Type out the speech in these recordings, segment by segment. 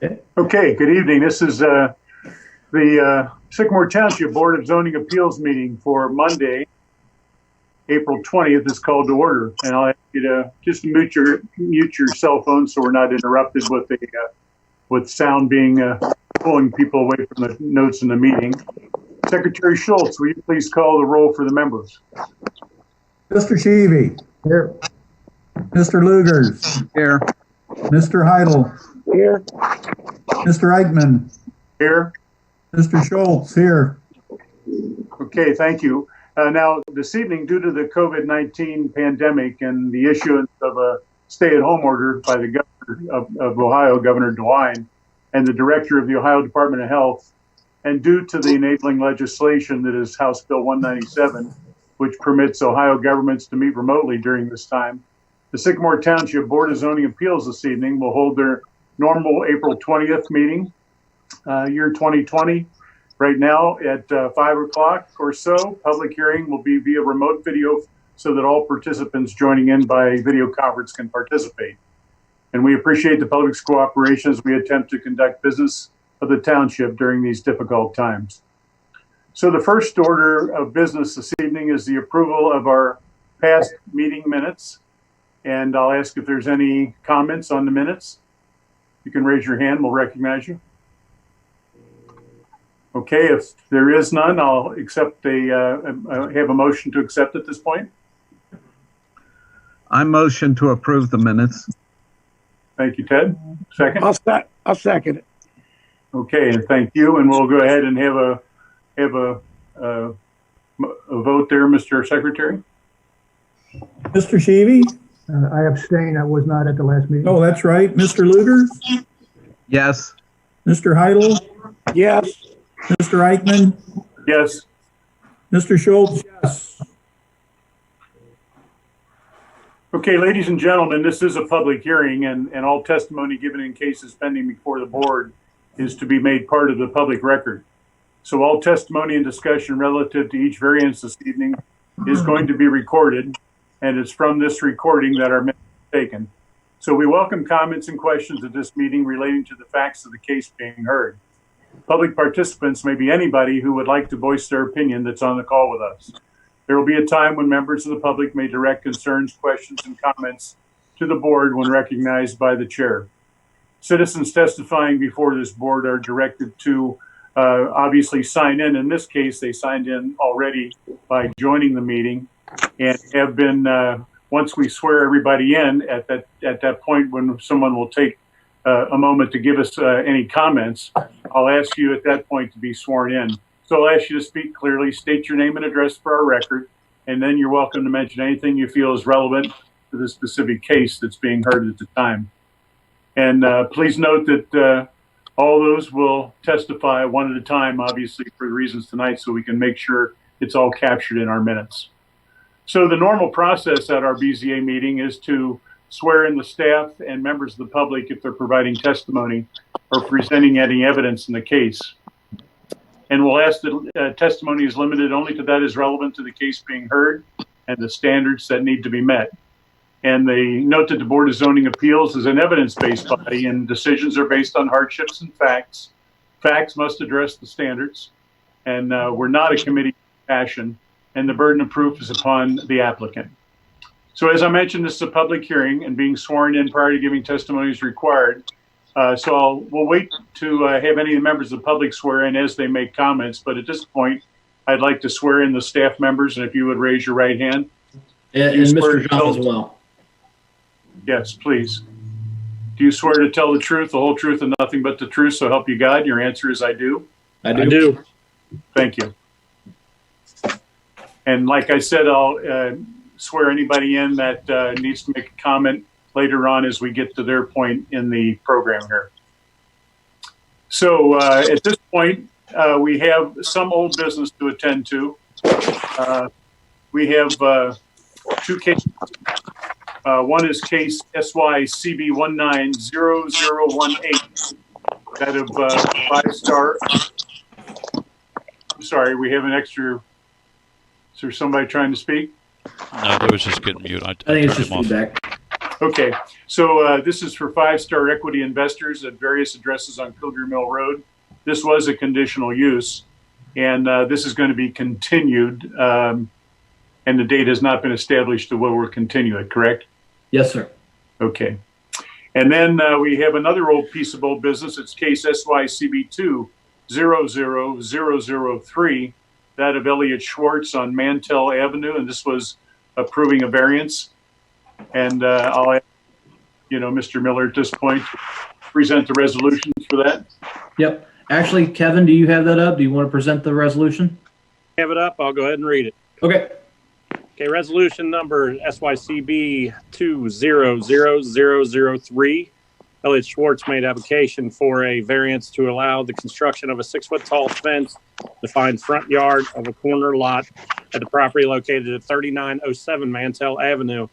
Okay, good evening. This is the Sycamore Township Board of Zoning Appeals meeting for Monday, April 20th is called to order. And I'll ask you to just mute your cell phone so we're not interrupted with sound being pulling people away from the notes in the meeting. Secretary Schultz, will you please call the roll for the members? Mr. Sheevy. Here. Mr. Lugers. Here. Mr. Heidel. Here. Mr. Eichmann. Here. Mr. Schultz. Here. Okay, thank you. Now, this evening, due to the COVID-19 pandemic and the issuance of a stay-at-home order by the governor of Ohio, Governor DeWine, and the director of the Ohio Department of Health, and due to the enabling legislation that is House Bill 197, which permits Ohio governments to meet remotely during this time, the Sycamore Township Board of Zoning Appeals this evening will hold their normal April 20th meeting, year 2020. Right now at 5 o'clock or so, public hearing will be via remote video so that all participants joining in by video conference can participate. And we appreciate the public's cooperation as we attempt to conduct business of the township during these difficult times. So the first order of business this evening is the approval of our past meeting minutes. And I'll ask if there's any comments on the minutes. You can raise your hand, we'll recognize you. Okay, if there is none, I'll accept have a motion to accept at this point. I motion to approve the minutes. Thank you, Ted. Second? I'll second it. Okay, and thank you. And we'll go ahead and have a vote there, Mr. Secretary. Mr. Sheevy. I abstain. I was not at the last meeting. Oh, that's right. Mr. Lugers. Yes. Mr. Heidel. Yes. Mr. Eichmann. Yes. Mr. Schultz. Yes. Okay, ladies and gentlemen, this is a public hearing, and all testimony given in cases pending before the board is to be made part of the public record. So all testimony and discussion relative to each variance this evening is going to be recorded, and it's from this recording that our minutes are taken. So we welcome comments and questions at this meeting relating to the facts of the case being heard. Public participants may be anybody who would like to voice their opinion that's on the call with us. There will be a time when members of the public may direct concerns, questions, and comments to the board when recognized by the chair. Citizens testifying before this board are directed to obviously sign in. In this case, they signed in already by joining the meeting and have been, once we swear everybody in at that point when someone will take a moment to give us any comments, I'll ask you at that point to be sworn in. So I'll ask you to speak clearly, state your name and address for our record, and then you're welcome to mention anything you feel is relevant to the specific case that's being heard at the time. And please note that all those will testify one at a time, obviously for the reasons tonight, so we can make sure it's all captured in our minutes. So the normal process at our BZA meeting is to swear in the staff and members of the public if they're providing testimony or presenting any evidence in the case. And we'll ask that testimony is limited only to that is relevant to the case being heard and the standards that need to be met. And they note that the Board of Zoning Appeals is an evidence-based body and decisions are based on hardships and facts. Facts must address the standards, and we're not a committee of passion, and the burden of proof is upon the applicant. So as I mentioned, this is a public hearing, and being sworn in prior to giving testimony is required. So we'll wait to have any of the members of the public swear in as they make comments. But at this point, I'd like to swear in the staff members, and if you would raise your right hand. And Mr. John as well. Yes, please. Do you swear to tell the truth, the whole truth, and nothing but the truth, so help you God? Your answer is I do. I do. Thank you. And like I said, I'll swear anybody in that needs to make a comment later on as we get to their point in the program here. So at this point, we have some old business to attend to. We have two cases. One is case SYCB 190018, that of 5-star. I'm sorry, we have an extra. Is there somebody trying to speak? No, they was just getting mute. I think it's just turned him off. feedback. Okay, so this is for five-star equity investors at various addresses on Pilgrim Mill Road. This was a conditional use, and this is going to be continued, and the date has not been established to what we'll continue it, correct? Yes, sir. Okay. And then we have another old piece of old business. It's case SYCB 2-00003, that of Elliot Schwartz on Mantell Avenue, and this was approving a variance. And I'll ask, Mr. Miller at this point to present the resolutions for that. Yep. Actually, Kevin, do you have that up? Do you want to present the resolution? Have it up. I'll go ahead and read it. Okay. Okay, resolution number SYCB 2-00003. Elliot Schwartz made application for a variance to allow the construction of a 6-foot tall fence defined front yard of a corner lot at the property located at 3907 Mantell Avenue,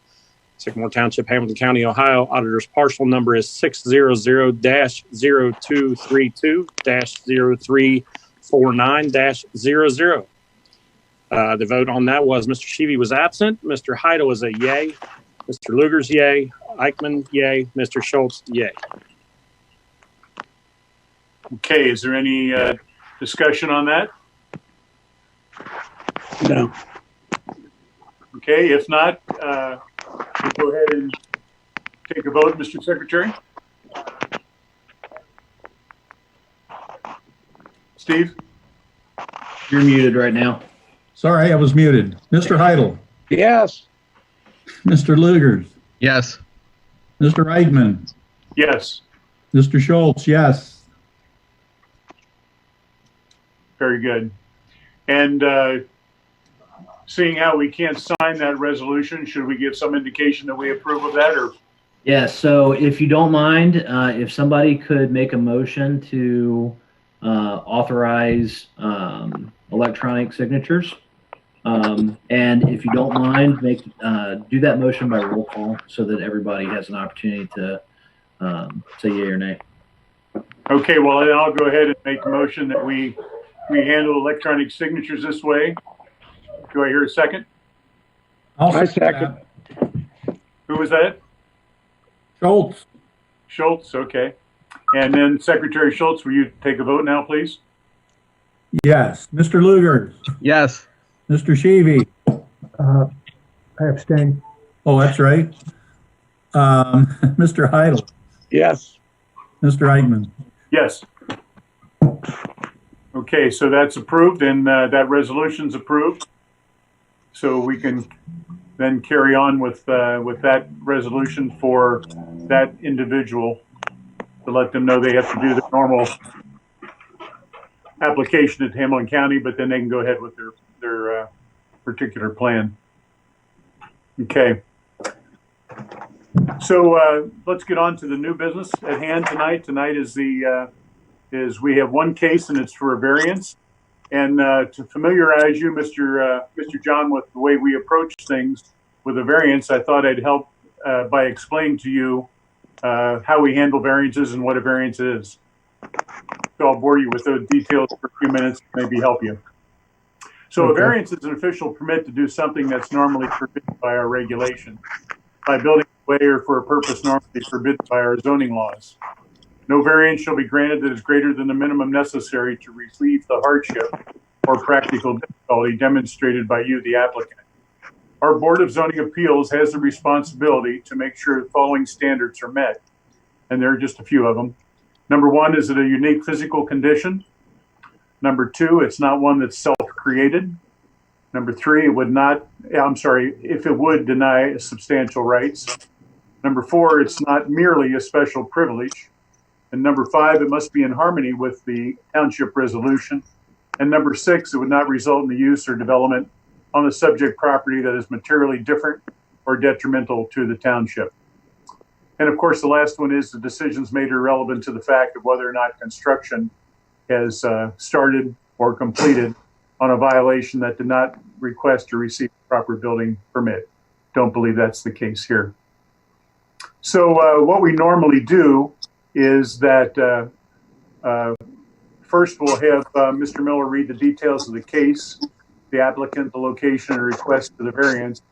Sycamore Township, Hamilton County, Ohio. Auditor's parcel number is 600-0232-0349-00. The vote on that was Mr. Sheevy was absent. Mr. Heidel was a yay. Mr. Luger's yay. Eichmann, yay. Mr. Schultz, yay. Okay, is there any discussion on that? No. Okay, if not, we'll go ahead and take a vote, Mr. Secretary. Steve? You're muted right now. Sorry, I was muted. Mr. Heidel, Yes. Mr. Lugers, Yes. Mr. Eichmann, Yes, Mr. Schultz, yes. very good. And seeing how we can't sign that resolution, should we give some indication that we approve of that, or? Yes. So if you don't mind, if somebody could make a motion to authorize electronic signatures. And if you don't mind, do that motion by roll call so that everybody has an opportunity to say yea or nay. Okay, well, then I'll go ahead and make a motion that we handle electronic signatures this way. Do I hear a second? I second. Who was that? Schultz, Schultz, okay. And then Secretary Schultz, will you take a vote now, please? yes. Mr. Lugers, Yes. Mr. Sheevy. I abstain. Oh, that's right. Mr. Heidel, Yes. Mr. Eichmann. Yes. Okay, so that's approved, and that resolution's approved. So we can then carry on with that resolution for that individual to let them know they have to do the normal application at Hamilton County, but then they can go ahead with their particular plan. Okay. So let's get on to the new business at hand tonight. Tonight is we have one case, and it's for a variance. And to familiarize you, Mr. John, with the way we approach things with a variance, I thought I'd help by explaining to you how we handle variances and what a variance is. So I'll bore you with those details for a few minutes, maybe help you. So a variance is an official permit to do something that's normally forbidden by our regulation, by building a way or for a purpose normally forbidden by our zoning laws. No variance shall be granted that is greater than the minimum necessary to relieve the hardship or practical difficulty demonstrated by you, the applicant. Our Board of Zoning Appeals has the responsibility to make sure the following standards are met, and there are just a few of them. Number one, is it a unique physical condition? Number two, it's not one that's self-created. Number three, if it would deny substantial rights. Number four, it's not merely a special privilege. And number five, it must be in harmony with the township resolution. And number six, it would not result in the use or development on the subject property that is materially different or detrimental to the township. And of course, the last one is the decisions made are relevant to the fact of whether or not construction has started or completed on a violation that did not request or receive a proper building permit. Don't believe that's the case here. So what we normally do is that first we'll have Mr. Miller read the details of the case, the applicant, the location, and request for the variance.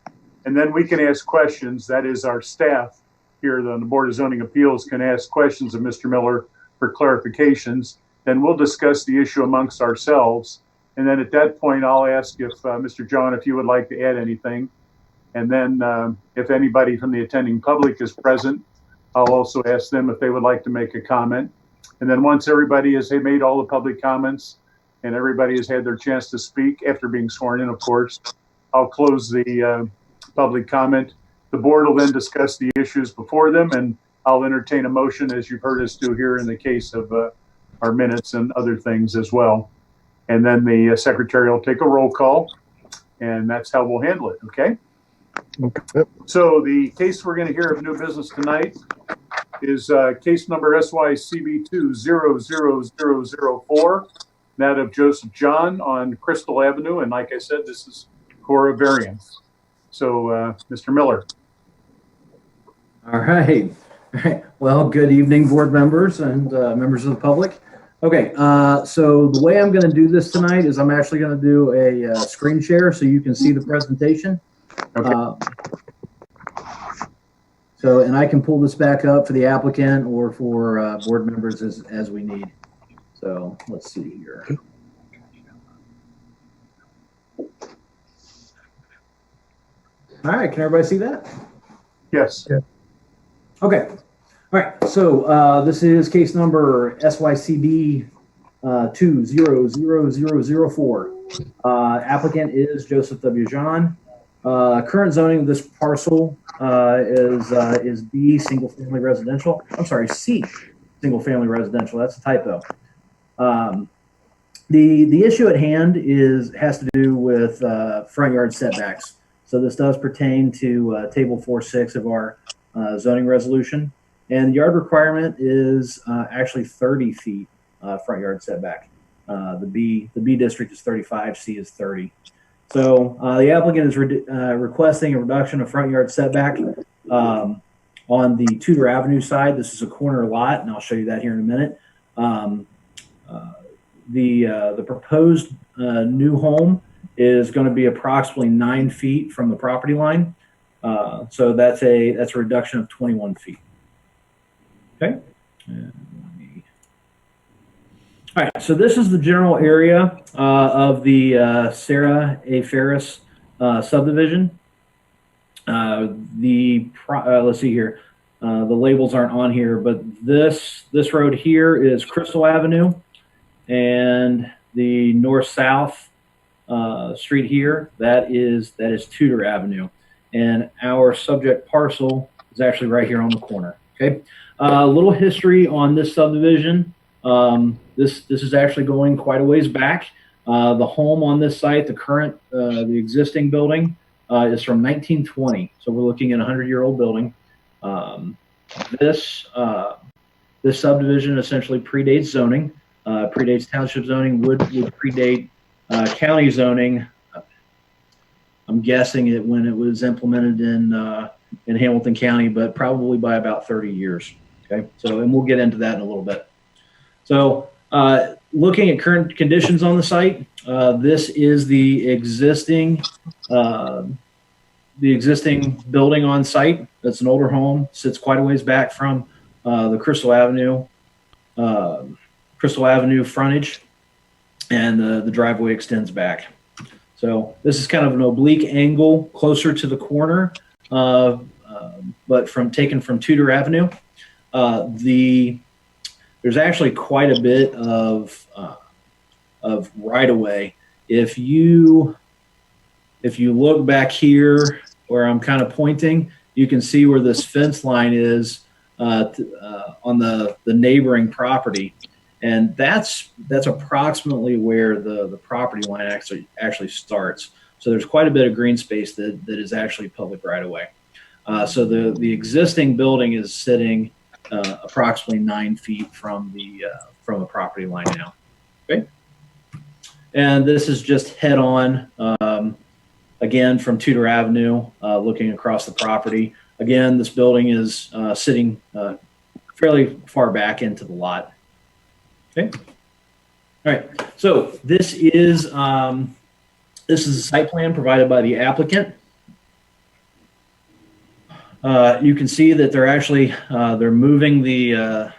And then we can ask questions, that is our staff, here on the Board of Zoning Appeals can ask questions of Mr. Miller for clarifications. Then we'll discuss the issue amongst ourselves. And then at that point, I'll ask if Mr. John, if you would like to add anything. And then if anybody from the attending public is present, I'll also ask them if they would like to make a comment. And then once everybody has made all the public comments and everybody has had their chance to speak after being sworn in, of course, I'll close the public comment. The board will then discuss the issues before them, and I'll entertain a motion, as you've heard us do here in the case of our minutes and other things as well. And then the secretary will take a roll call, and that's how we'll handle it, okay? Okay. So the case we're going to hear of new business tonight is case number SYCB 200004, that of Joseph John on Crystal Avenue. And like I said, this is for a variance. So, Mr. Miller. All right. All right. Well, good evening, board members and members of the public. Okay, so the way I'm going to do this tonight is I'm actually going to do a screen share so you can see the presentation. Okay. So, and I can pull this back up for the applicant or for board members as we need. So let's see here. All right, can everybody see that? Yes. Yeah. Okay. All right, so this is case number SYCB 200004. Applicant is Joseph W. John. Current zoning of this parcel is B, single family residential. I'm sorry, C, single family residential. That's a typo. The issue at hand has to do with front yard setbacks. So this does pertain to table 4.6 of our zoning resolution. And the yard requirement is actually 30 feet front yard setback. The B district is 35, C is 30. So the applicant is requesting a reduction of front yard setback on the Tudor Avenue side. This is a corner lot, and I'll show you that here in a minute. The proposed new home is going to be approximately 9 feet from the property line. So that's a reduction of 21 feet. Okay. All right, so this is the general area of the Sarah A. Ferris subdivision. Let's see here. The labels aren't on here, but this road here is Crystal Avenue, and the north-south street here, that is Tudor Avenue, and our subject parcel is actually right here on the corner. Okay, a little history on this subdivision. This is actually going quite a ways back. The home on this site, the existing building, is from 1920. So we're looking at a 100-year-old building. This subdivision essentially predates zoning, predates township zoning, would predate county zoning. I'm guessing it when it was implemented in Hamilton County, but probably by about 30 years. Okay, so and we'll get into that in a little bit. So looking at current conditions on the site, this is the existing building on site. That's an older home, sits quite a ways back from the Crystal Avenue frontage, and the driveway extends back. So this is kind of an oblique angle closer to the corner, but taken from Tudor Avenue. There's actually quite a bit of right of way. If you look back here where I'm kind of pointing, you can see where this fence line is on the neighboring property, and that's approximately where the property line actually starts. So there's quite a bit of green space that is actually public right of way. So the existing building is sitting approximately 9 feet from the property line now. Okay, and this is just head on again from Tudor Avenue, looking across the property. Again, this building is sitting fairly far back into the lot. Okay, all right. So this is a site plan provided by the applicant. you can see that they're actually they're moving the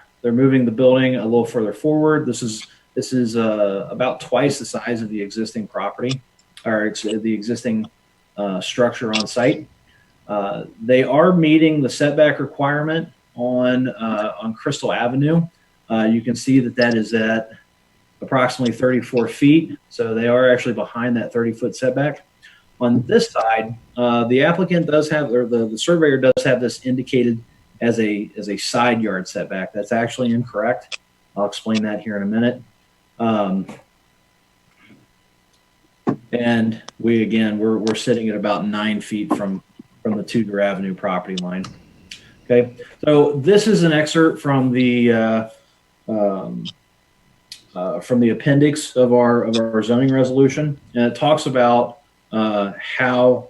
building a little further forward. This is about twice the size of the existing property, or the existing structure on site. They are meeting the setback requirement on Crystal Avenue. You can see that is at approximately 34 feet. So they are actually behind that 30-foot setback. On this side, the applicant does have, or the surveyor does have this indicated as a side yard setback. That's actually incorrect. I'll explain that here in a minute. And we're sitting at about 9 feet from the Tudor Avenue property line. Okay, so this is an excerpt from the appendix of our zoning resolution, and it talks about how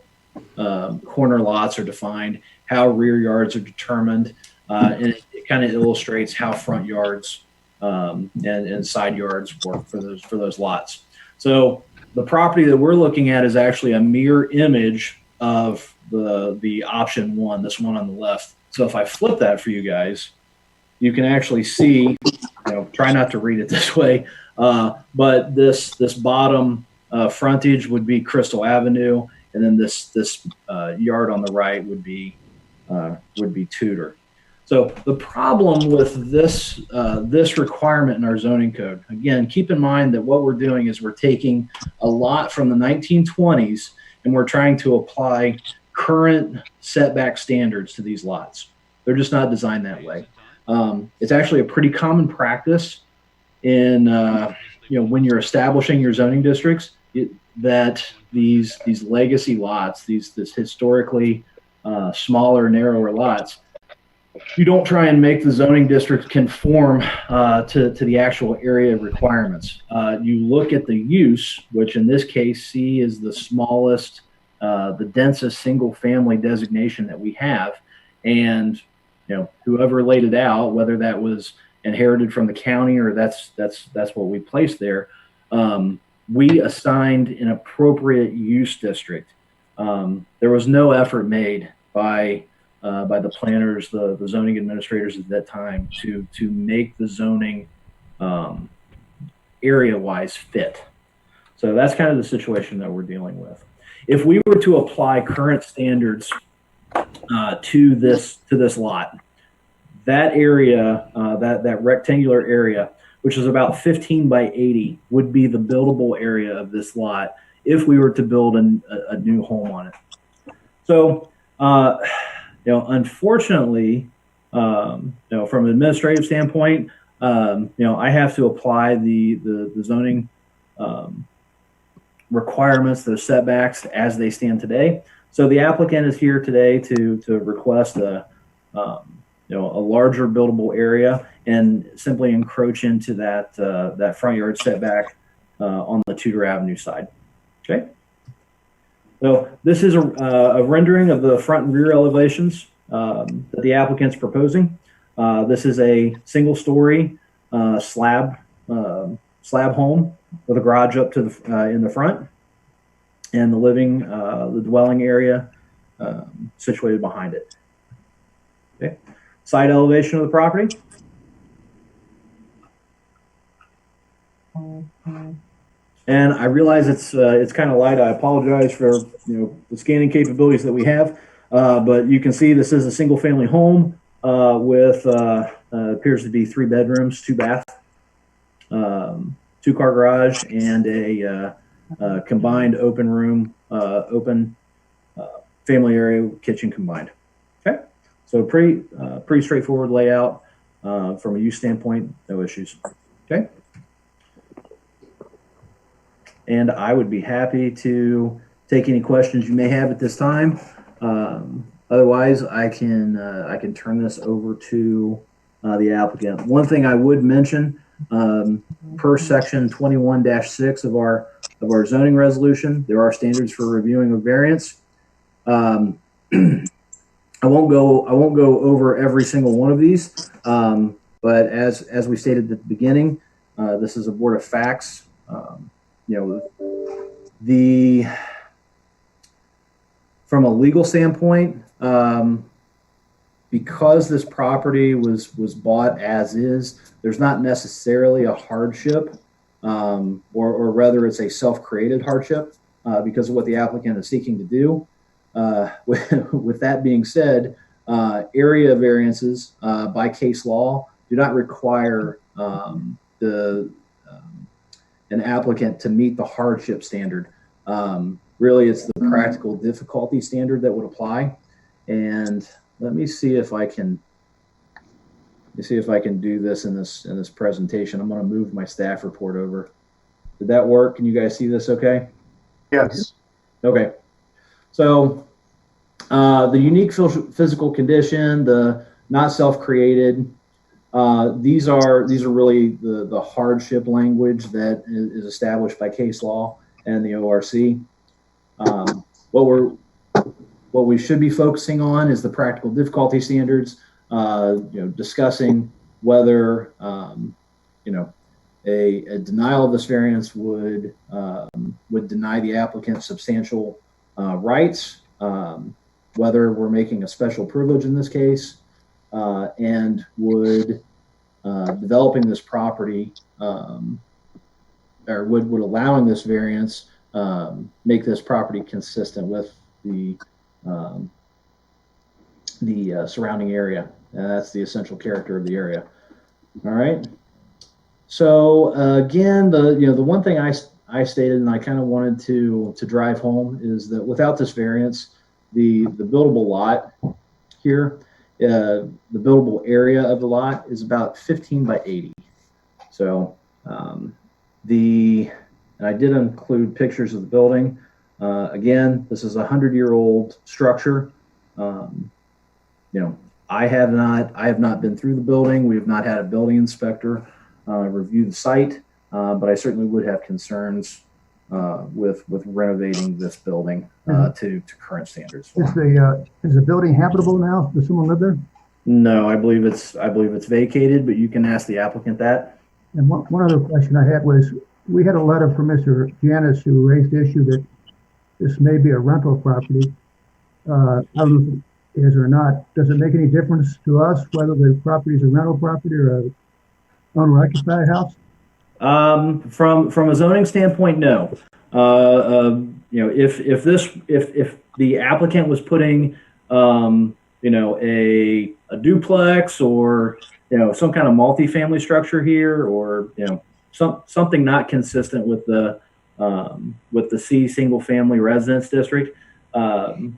corner lots are defined, how rear yards are determined, and it kind of illustrates how front yards and side yards work for those lots. So the property that we're looking at is actually a mirror image of the option one, this one on the left. So if I flip that for you guys, you can actually see, try not to read it this way, but this bottom frontage would be Crystal Avenue, and then this yard on the right would be Tudor. So the problem with this requirement in our zoning code, again, keep in mind that what we're doing is we're taking a lot from the 1920s and we're trying to apply current setback standards to these lots. They're just not designed that way. It's actually a pretty common practice in when you're establishing your zoning districts that these legacy lots, this historically smaller, narrower lots, you don't try and make the zoning district conform to the actual area requirements. You look at the use, which in this case C is the smallest, the densest single family designation that we have, and whoever laid it out, whether that was inherited from the county or that's what we placed there, we assigned an appropriate use district. There was no effort made by the planners, the zoning administrators at that time to make the zoning area-wise fit. So that's kind of the situation that we're dealing with. If we were to apply current standards to this lot, that area, that rectangular area, which is about 15 by 80, would be the buildable area of this lot if we were to build a new home on it. So, unfortunately, from an administrative standpoint, I have to apply the zoning requirements, the setbacks as they stand today. So the applicant is here today to request a larger buildable area and simply encroach into that front yard setback on the Tudor Avenue side. Okay. So this is a rendering of the front and rear elevations that the applicant's proposing. This is a single-story slab home with a garage up to in the front, and the dwelling area situated behind it. Okay. Side elevation of the property. And I realize it's kind of light. I apologize for the scanning capabilities that we have, but you can see this is a single-family home with appears to be 3 bedrooms, 2 bath, 2-car garage, and a combined open family area, kitchen combined. Okay, so pretty straightforward layout from a use standpoint, no issues. Okay. And I would be happy to take any questions you may have at this time. Otherwise, I can turn this over to the applicant. One thing I would mention, per section 21-6 of our zoning resolution, there are standards for reviewing a variance. I won't go over every single one of these, but as we stated at the beginning, this is a board of facts. From a legal standpoint, because this property was bought as is, there's not necessarily a hardship, or rather it's a self-created hardship because of what the applicant is seeking to do. With that being said, area variances by case law do not require an applicant to meet the hardship standard. Really, it's the practical difficulty standard that would apply. And let me see if I can do this in this presentation. I'm going to move my staff report over. Did that work? Can you guys see this okay? Yes. Okay. So the unique physical condition, the not self-created, these are really the hardship language that is established by case law and the ORC. What we should be focusing on is the practical difficulty standards. Discussing whether a denial of this variance would deny the applicant substantial rights, whether we're making a special privilege in this case, and would developing this property or would allowing this variance make this property consistent with the surrounding area. That's the essential character of the area. All right. So again, the one thing I stated and I kind of wanted to drive home is that without this variance, the buildable lot here, the buildable area of the lot is about 15 by 80. So and I did include pictures of the building. Again, this is a 100-year-old structure. I have not been through the building. We have not had a building inspector review the site, but I certainly would have concerns with renovating this building to current standards. Is the building habitable now? Does someone live there? No, I believe it's vacated, but you can ask the applicant that. And one other question I had was, we had a letter from Mr. Janis who raised the issue that this may be a rental property. I don't know if it is or not. Does it make any difference to us whether the property is a rental property or a owner-occupied house? From a zoning standpoint, no. If the applicant was putting a duplex or some kind of multifamily structure here, or something not consistent with the C single family residence district, I'd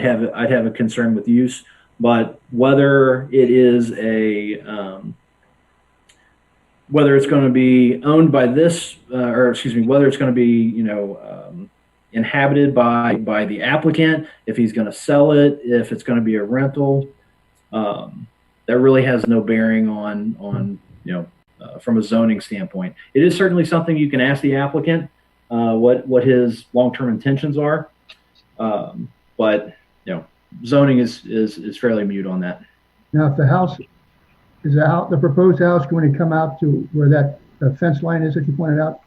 have a concern with use. But whether it is whether it's going to be owned by this, whether it's going to be inhabited by the applicant, if he's going to sell it, if it's going to be a rental, that really has no bearing on from a zoning standpoint. It is certainly something you can ask the applicant what his long-term intentions are, but zoning is fairly mute on that. Now, if the house is the proposed house going to come out to where that fence line is that you pointed out?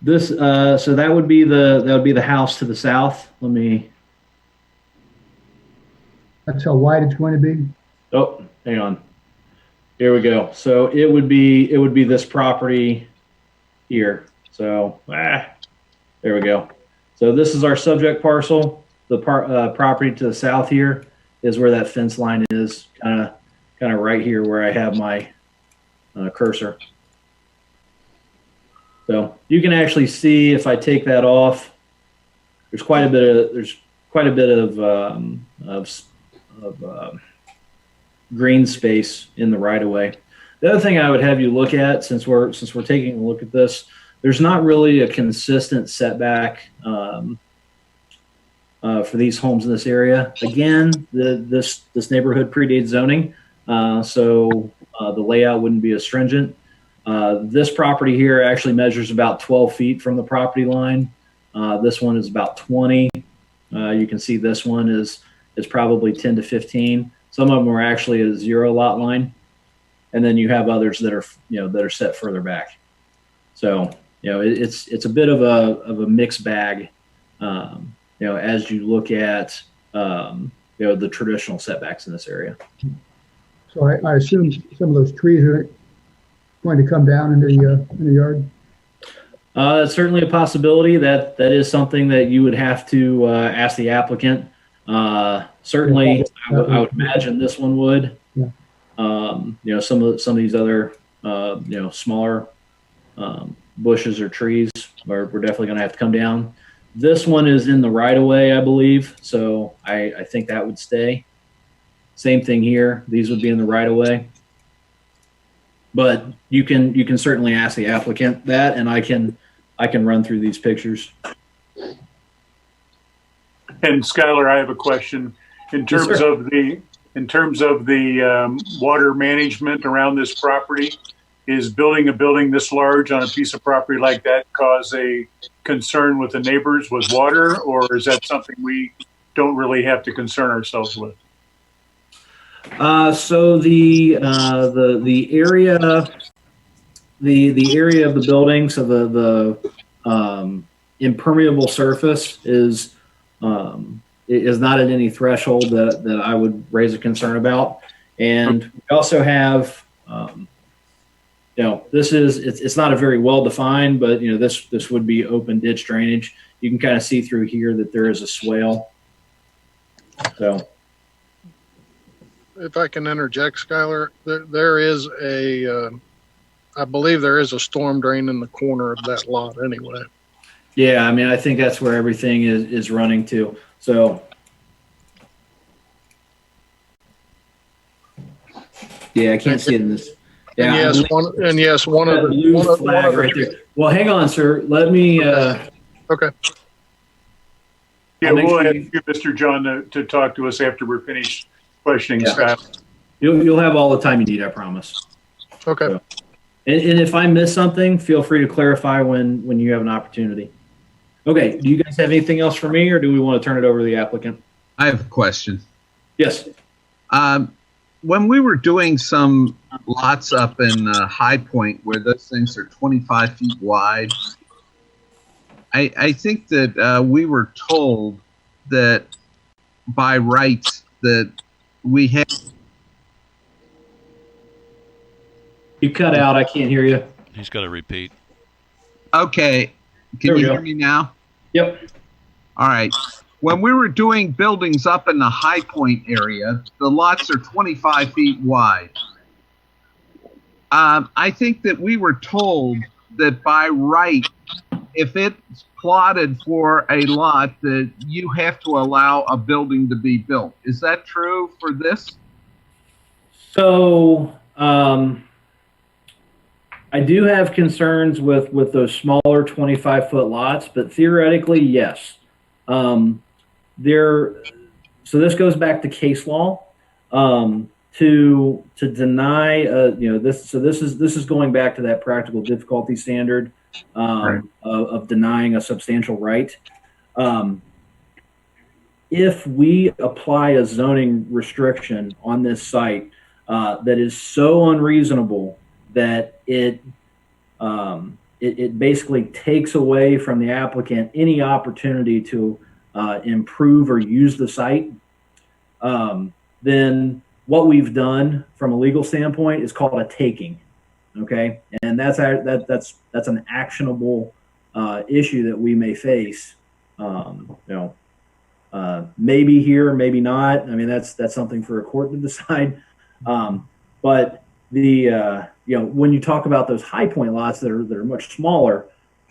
This so that would be the house to the south. That's how wide it's going to be? Oh, hang on. Here we go. So it would be this property here. So there we go. So this is our subject parcel. The property to the south here is where that fence line is, kind of right here where I have my cursor. So you can actually see if I take that off, there's quite a bit of green space in the right of way. The other thing I would have you look at, since we're taking a look at this, there's not really a consistent setback for these homes in this area. Again, this neighborhood predates zoning, so the layout wouldn't be as stringent. This property here actually measures about 12 feet from the property line. This one is about 20. You can see this one is probably 10 to 15. Some of them are actually a 0 lot line, and then you have others that are set further back. So it's a bit of a mixed bag. As you look at the traditional setbacks in this area. So I assume some of those trees are going to come down in the yard? It's certainly a possibility. That is something that you would have to ask the applicant. Certainly, I would imagine this one would. Yeah. Some of these other smaller bushes or trees we're definitely going to have to come down. This one is in the right of way, I believe, so I think that would stay. Same thing here. These would be in the right of way. But you can certainly ask the applicant that, and I can run through these pictures. And Skylar, I have a question. In terms Yes, of the water management around this property, is building a building this large on a piece of property like that cause a concern with the neighbors with water, or is that something we don't really have to concern ourselves with? So the area, the area of the building, so the impermeable surface is not at any threshold that I would raise a concern about. And we also have, it's not a very well defined, but this would be open ditch drainage. You can kind of see through here that there is a swale. So. If I can interject, Skylar, there is I believe there is a storm drain in the corner of that lot anyway. Yeah, I mean, I think that's where everything is running to. So, yeah, I can't see it in this. Yeah, And yes, one of the blue flag right there. Well, hang on, sir. Let me. Okay. Yeah, I'll make we'll sure ask you, Mr. John, to talk to us after we're finished questioning Yeah. Scott. You'll have all the time you need, I promise. Okay. So, and if I miss something, feel free to clarify when you have an opportunity. Okay. Do you guys have anything else for me, or do we want to turn it over to the applicant? I have a question. Yes. When we were doing some lots up in High Point where those things are 25 feet wide, I think that we were told that by rights that we had. You cut out. I can't hear you. He's got to repeat. Okay. There Can we you go. hear me now? Yep. All right. When we were doing buildings up in the High Point area, the lots are 25 feet wide. I think that we were told that by right, if it's plotted for a lot, that you have to allow a building to be built. Is that true for this? So, I do have concerns with those smaller 25-foot lots, but theoretically, yes. So this goes back to case law. To deny, this. So this is going back to that practical difficulty standard of denying a substantial right. If we apply a zoning restriction on this site that is so unreasonable that it basically takes away from the applicant any opportunity to improve or use the site, then what we've done from a legal standpoint is called a taking. Okay, and that's an actionable issue that we may face. Maybe here, maybe not. I mean, that's something for a court to decide. But the when you talk about those High Point lots that are much smaller,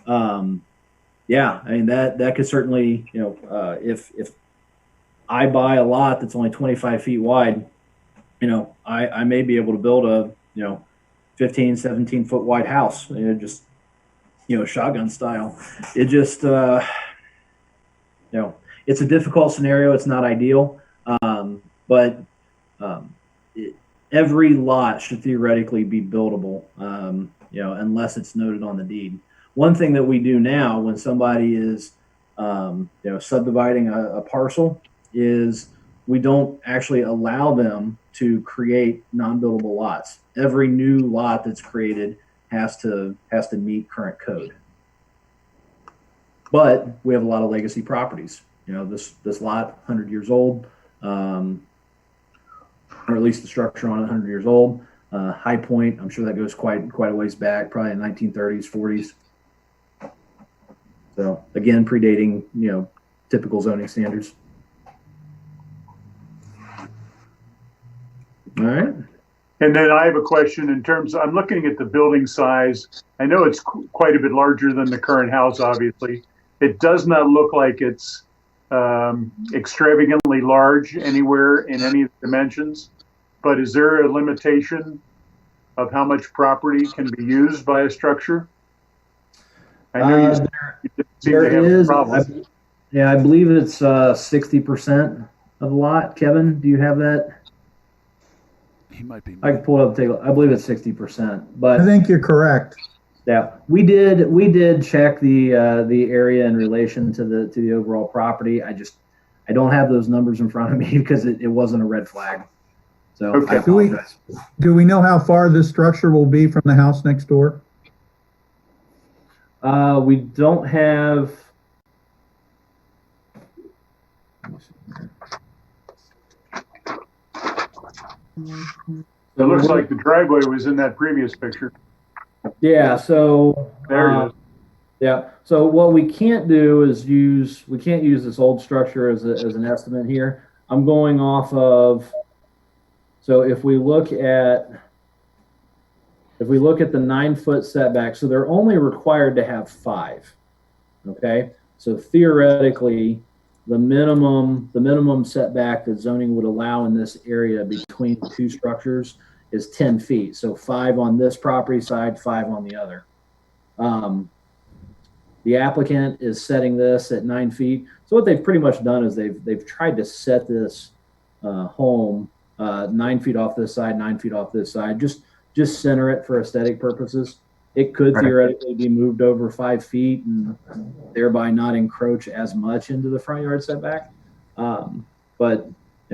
yeah, I mean that could certainly, if I buy a lot that's only 25 feet wide, I may be able to build a 15, 17 foot wide house, just shotgun style. It just it's a difficult scenario. It's not ideal, but every lot should theoretically be buildable, unless it's noted on the deed. One thing that we do now when somebody is, subdividing a parcel is we don't actually allow them to create non-buildable lots. Every new lot that's created has to meet current code. But we have a lot of legacy properties. This lot, 100 years old. or at least the structure on it 100 years old. High Point, I'm sure that goes quite a ways back, probably in 1930s, 40s. So again, predating, typical zoning standards. All right. And then I have a question in terms, I'm looking at the building size. I know it's quite a bit larger than the current house, obviously. It does not look like it's extravagantly large anywhere in any of the dimensions, but is there a limitation of how much property can be used by a structure? I know you didn't seem to have a problem. I believe it's 60% of the lot. Kevin, do you have that? He might be. I can pull it up. I believe it's 60%. But I think you're correct. yeah, we did check the area in relation to the overall property. I don't have those numbers in front of me because it wasn't a red flag. So Okay. I apologize. Do we know how far this structure will be from the house next door? We don't have. It looks like the driveway was in that previous picture. Yeah. So There it is. yeah. So what we can't do is we can't use this old structure as an estimate here. I'm going off of. So if we look at the 9-foot setback, so they're only required to have 5. Okay. So theoretically, the minimum setback that zoning would allow in this area between the two structures is 10 feet. So 5 on this property side, 5 on the other. The applicant is setting this at 9 feet. So what they've pretty much done is they've tried to set this home 9 feet off this side, 9 feet off this side. Just center it for aesthetic purposes. It could theoretically be moved over 5 feet and thereby not encroach as much into the front yard setback. But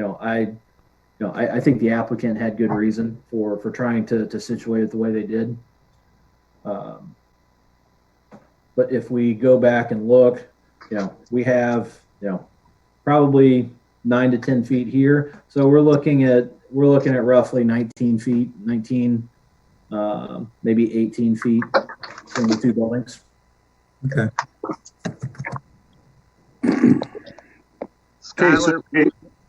I think the applicant had good reason for trying to situate it the way they did. But if we go back and look, we have probably 9 to 10 feet here. So we're looking at roughly 19 feet, maybe 18 feet from the two buildings. Okay. Skylar,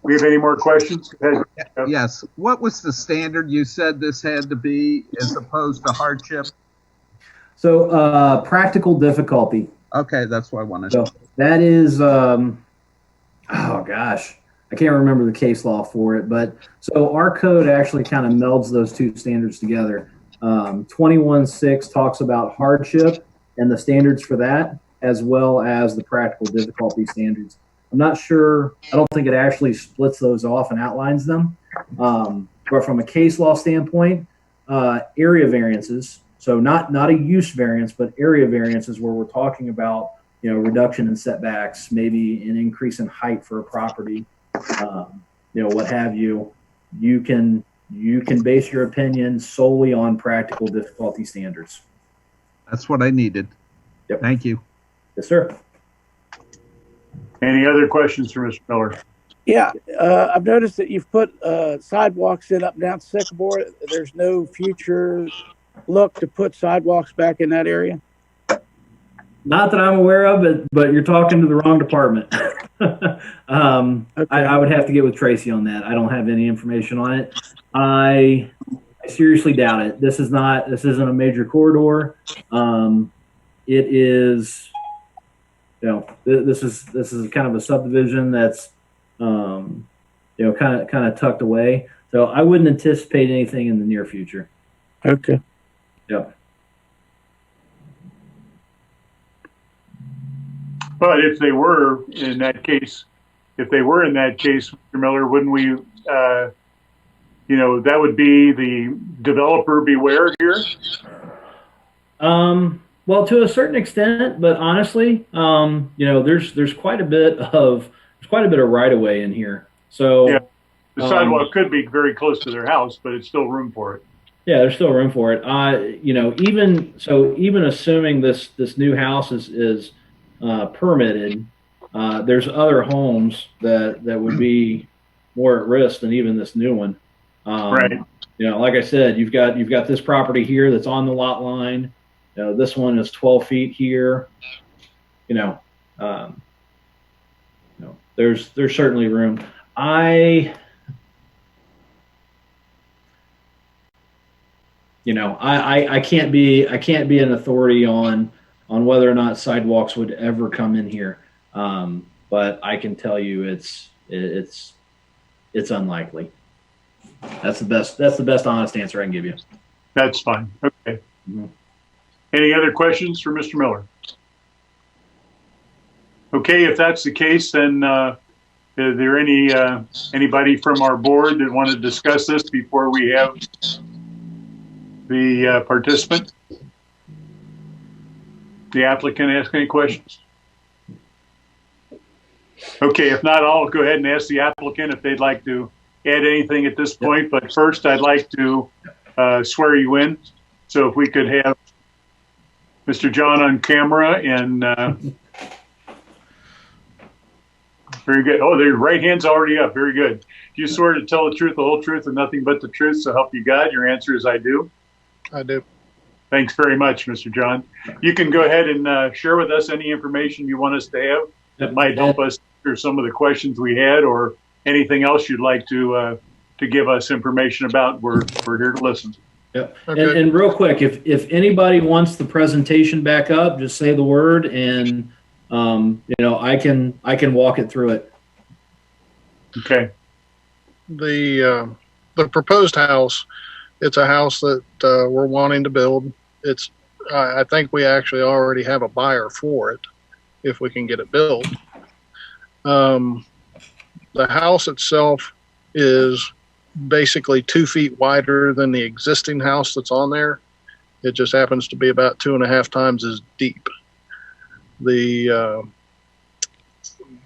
We have any more questions? Go ahead. yes. What was the standard you said this had to be as opposed to hardship? So practical difficulty. Okay, that's what I wanted. So that is, oh gosh, I can't remember the case law for it, but so our code actually kind of melds those two standards together. 21.6 talks about hardship and the standards for that, as well as the practical difficulty standards. I'm not sure, I don't think it actually splits those off and outlines them. But from a case law standpoint, area variances, so not a use variance, but area variances where we're talking about, reduction in setbacks, maybe an increase in height for a property, what have you, you can base your opinion solely on practical difficulty standards. That's what I needed. Yep. Thank you. Yes, sir. Any other questions for Mr. Miller? Yeah, I've noticed that you've put sidewalks in up and down Sycamore. There's no future look to put sidewalks back in that area? Not that I'm aware of, but you're talking to the wrong department. Okay. I would have to get with Tracy on that. I don't have any information on it. I seriously doubt it. This isn't a major corridor. It is, this is kind of a subdivision that's, kind of tucked away. So I wouldn't anticipate anything in the near future. Okay. Yep. But if they were in that case, Mr. Miller, wouldn't we, that would be the developer beware here? Well, to a certain extent, but honestly, there's quite a bit of right of way in here. So Yeah. The sidewalk could be very close to their house, but it's still room for it. yeah, there's still room for it. Even assuming this new house is permitted, there's other homes that would be more at risk than even this new one. Right. You know, like I said, you've got this property here that's on the lot line. You know, this one is 12 feet here. You know, there's certainly room. I can't be an authority on whether or not sidewalks would ever come in here. But I can tell you it's unlikely. That's the best honest answer I can give you. That's fine. Okay. Mm-hmm. Any other questions for Mr. Miller? Okay, if that's the case, then is there anybody from our board that want to discuss this before we have the participant, the applicant, ask any questions? Okay, if not, I'll go ahead and ask the applicant if they'd like to add anything at this point. But first, I'd like to swear you in. So if we could have Mr. John on camera and very good. Oh, their right hand's already up. Very good. Do you swear to tell the truth, the whole truth, and nothing but the truth, so help you God? Your answer is I do. I do. Thanks very much, Mr. John. You can go ahead and share with us any information you want us to have that might help us answer some of the questions we had, or anything else you'd like to give us information about. We're here to listen. Yep. Okay. And real quick, if anybody wants the presentation back up, just say the word, and I can walk it through it. Okay. The proposed house, it's a house that we're wanting to build. I think we actually already have a buyer for it if we can get it built. The house itself is basically 2 feet wider than the existing house that's on there. It just happens to be about 2.5 times as deep. The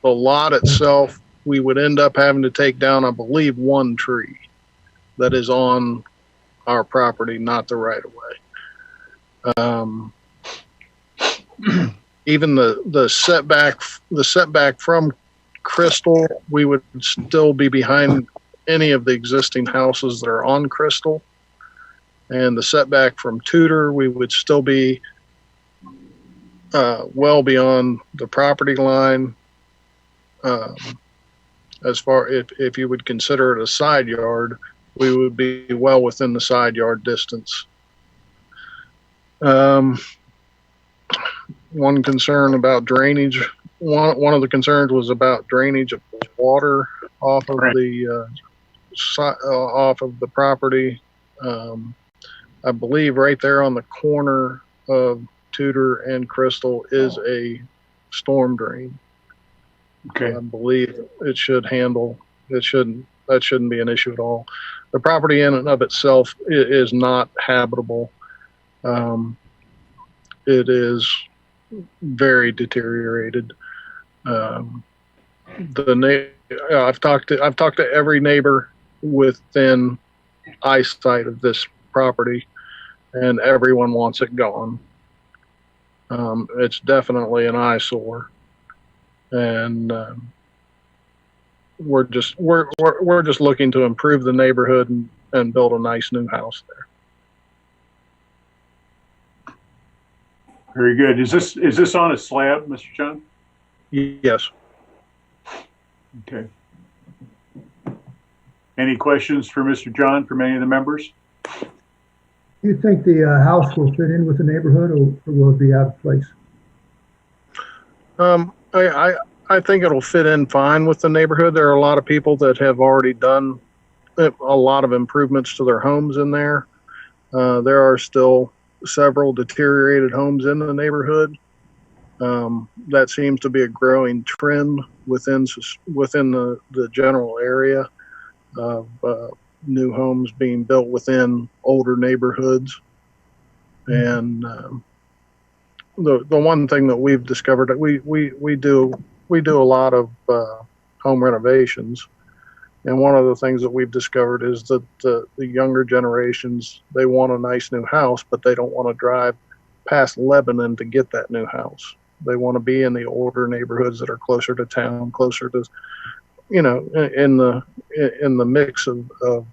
lot itself, we would end up having to take down, I believe, 1 tree that is on our property, not the right of way. Even the setback from Crystal, we would still be behind any of the existing houses that are on Crystal. And the setback from Tudor, we would still be well beyond the property line. As far if you would consider it a side yard, we would be well within the side yard distance. One concern about drainage. One of the concerns was about drainage of water off of the property. I believe right there on the corner of Tudor and Crystal is a storm drain. Okay. I believe it should handle. That shouldn't be an issue at all. The property in and of itself is not habitable. It is very deteriorated. I've talked to every neighbor within eyesight of this property, and everyone wants it gone. It's definitely an eyesore, and we're just looking to improve the neighborhood and build a nice new house there. Very good. Is this on a slab, Mr. John? Yes. Okay. Any questions for Mr. John from any of the members? Do you think the house will fit in with the neighborhood, or will it be out of place? I think it'll fit in fine with the neighborhood. There are a lot of people that have already done a lot of improvements to their homes in there. There are still several deteriorated homes in the neighborhood. That seems to be a growing trend within the general area of new homes being built within older neighborhoods. And the one thing that we've discovered that we do a lot of home renovations, and one of the things that we've discovered is that the younger generations, they want a nice new house, but they don't want to drive past Lebanon to get that new house. They want to be in the older neighborhoods that are closer to town, closer to you know, in the mix of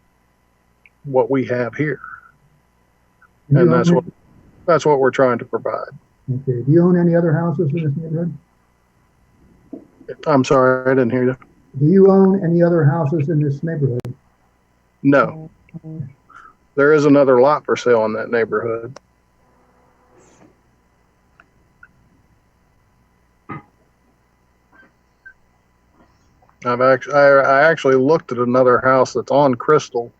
what we have here, Do you and own that's what we're trying to provide. Okay. Do you own any other houses in this neighborhood? I'm sorry, I didn't hear you. Do you own any other houses in this neighborhood? No, there is another lot for sale in that neighborhood. I actually looked at another house that's on Crystal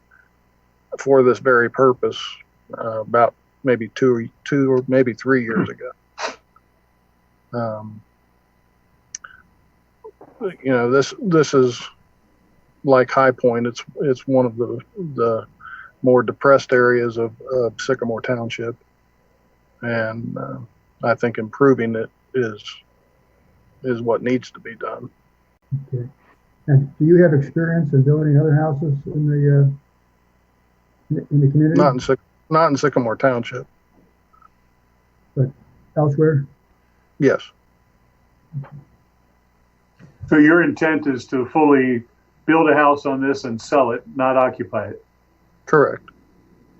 for this very purpose about maybe two or maybe 3 years ago. You know, this is like High Point. It's one of the more depressed areas of Sycamore Township, and I think improving it is what needs to be done. Okay. And do you have experience in building other houses in the community? Not in Sycamore Township. But elsewhere? Yes. So your intent is to fully build a house on this and sell it, not occupy it? Correct.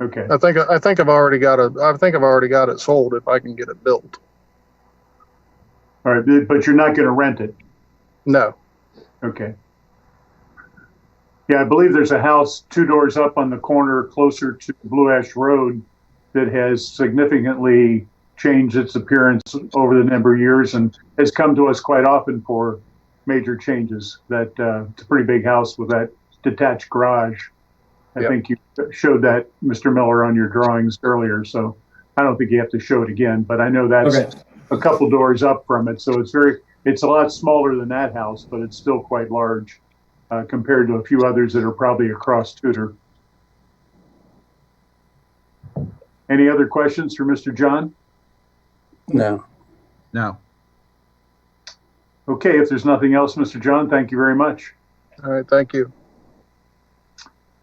Okay. I think I've already got it sold if I can get it built. All right, but you're not going to rent it? No. Okay. Yeah, I believe there's a house 2 doors up on the corner closer to Blue Ash Road that has significantly changed its appearance over the number of years and has come to us quite often for major changes. That it's a pretty big house with that detached garage. I think you showed that, Mr. Miller, on your drawings earlier, so I don't think you have to show it again, but I know that's a couple doors up from it, so it's a lot smaller than that house, but it's still quite large compared to a few others that are probably across Tudor. Any other questions for Mr. John? No. No. Okay, if there's nothing else, Mr. John, thank you very much. All right. Thank you.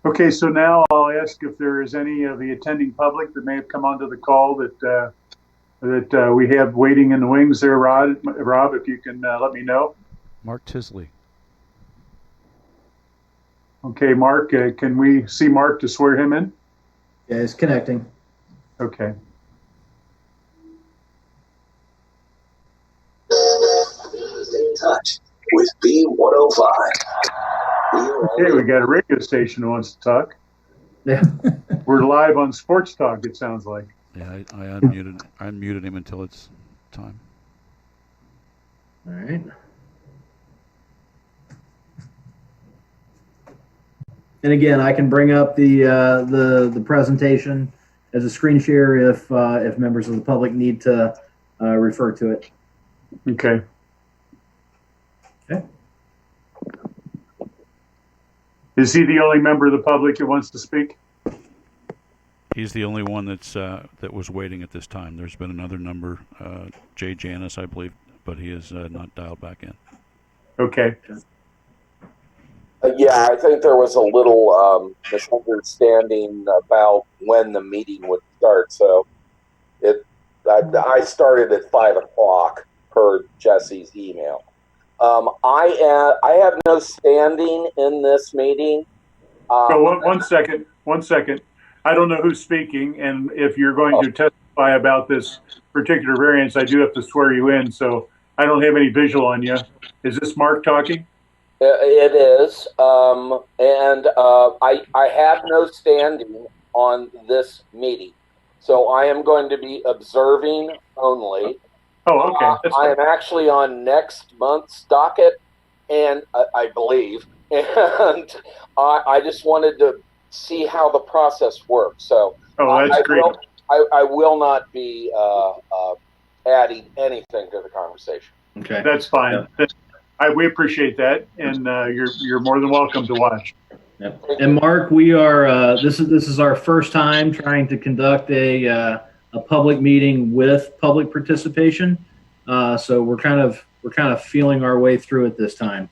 Okay, so now I'll ask if there is any of the attending public that may have come onto the call that we have waiting in the wings there. Rob, if you can let me know. Mark Tisley. Okay, Mark, can we see Mark to swear him in? Yeah, it's connecting. Okay. Stay in touch with B105. Okay, we got a radio station who wants to talk. Yeah. We're live on Sports Talk, it sounds like. Yeah, I unmuted him until it's time. All right. And again, I can bring up the presentation as a screen share if members of the public need to refer to it. Okay. Okay. Is he the only member of the public that wants to speak? He's the only one that was waiting at this time. There's been another number, Jay Janis, I believe, but he is not dialed back in. Okay. Yeah, I think there was a little misunderstanding about when the meeting would start. So I started at 5 o'clock per Jesse's email. I have no standing in this meeting. So one second. I don't know who's speaking, and if you're going to testify about this particular variance, I do have to swear you in, so I don't have any visual on you. Is this Mark talking? It is, and I have no standing on this meeting, so I am going to be observing only. Oh, okay. I am actually on next month's docket, and I believe, and I just wanted to see how the process works. So that's great. I will not be adding anything to the conversation. Okay, that's fine. Yep. We appreciate that, and you're more than welcome to watch. Yep. And Mark, we are this is our first time trying to conduct a public meeting with public participation. So we're kind of feeling our way through it this time.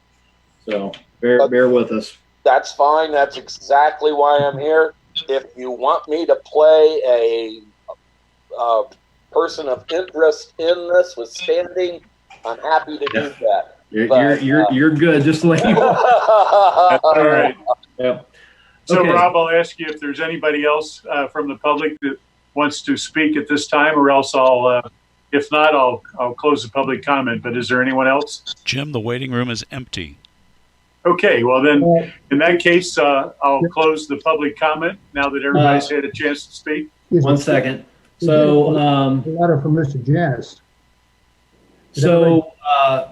So bear with us. That's fine. That's exactly why I'm here. If you want me to play a person of interest in this with standing, I'm happy to do that. You're good. Just to let you know. All right. Yep. So, Okay. Rob, I'll ask you if there's anybody else from the public that wants to speak at this time, or else if not, I'll close the public comment. But is there anyone else? Jim, the waiting room is empty. Okay, well then, in that case, I'll close the public comment now that everybody's had a chance to speak. One second. So, A letter from Mr. Janis. so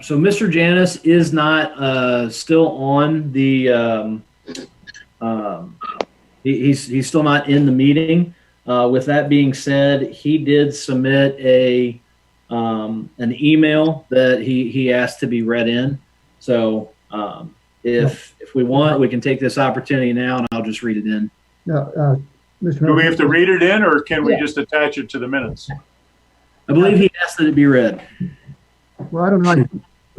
Mr. Janis is not still on the. He's still not in the meeting. With that being said, he did submit an email that he asked to be read in. So if we want, we can take this opportunity now, and I'll just read it in. No, Mr. Do we have to read it in, or can we just attach it to the minutes? I believe he asked that it be read. Well, I don't know.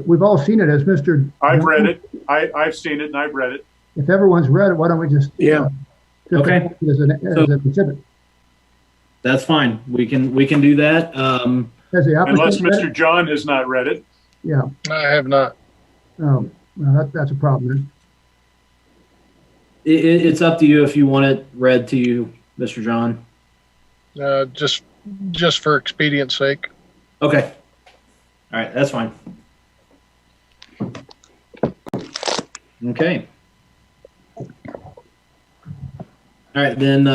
We've all seen it as Mr. I've read it. I've seen it and I've read it. If everyone's read it, why don't we just Okay. as an exhibit? That's fine. We can do that. Has the applicant Unless read Mr. it? John has not read it. Yeah. I have not. Oh, well, that's a problem. It's up to you if you want it read to you, Mr. John. Just for expedience sake. Okay. All right, that's fine. Okay. All right, then